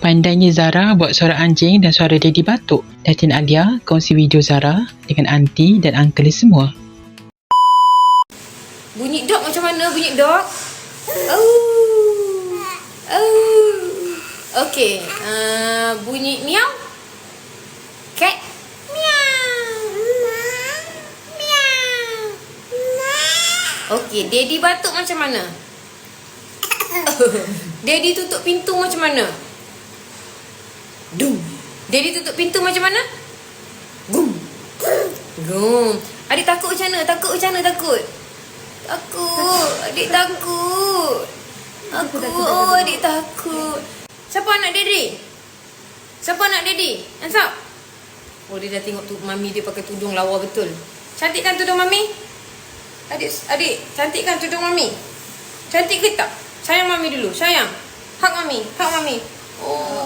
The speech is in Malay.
Pandainya Zara buat suara anjing dan suara Daddy batuk. Datin Alia kongsi video Zara dengan aunty dan uncle semua. Bunyi dog macam mana? Bunyi dog? Oh. Oh. Okey. Bunyi miau? Cat? Miau. Miau. Okey, Daddy batuk macam mana? Daddy tutup pintu macam mana? Dum. Daddy tutup pintu macam mana? Gum. Gum. Adik takut macam mana? Takut macam mana takut? Takut. Adik takut. Adik takut. Siapa anak Daddy? Siapa anak Daddy? Ansap. Oh, dia dah tengok tu mami dia pakai tudung lawa betul. Cantik kan tudung mami? Adik, cantik kan tudung mami? Cantik ke tak? Sayang mami dulu, sayang. Hug mami, hug mami. Oh.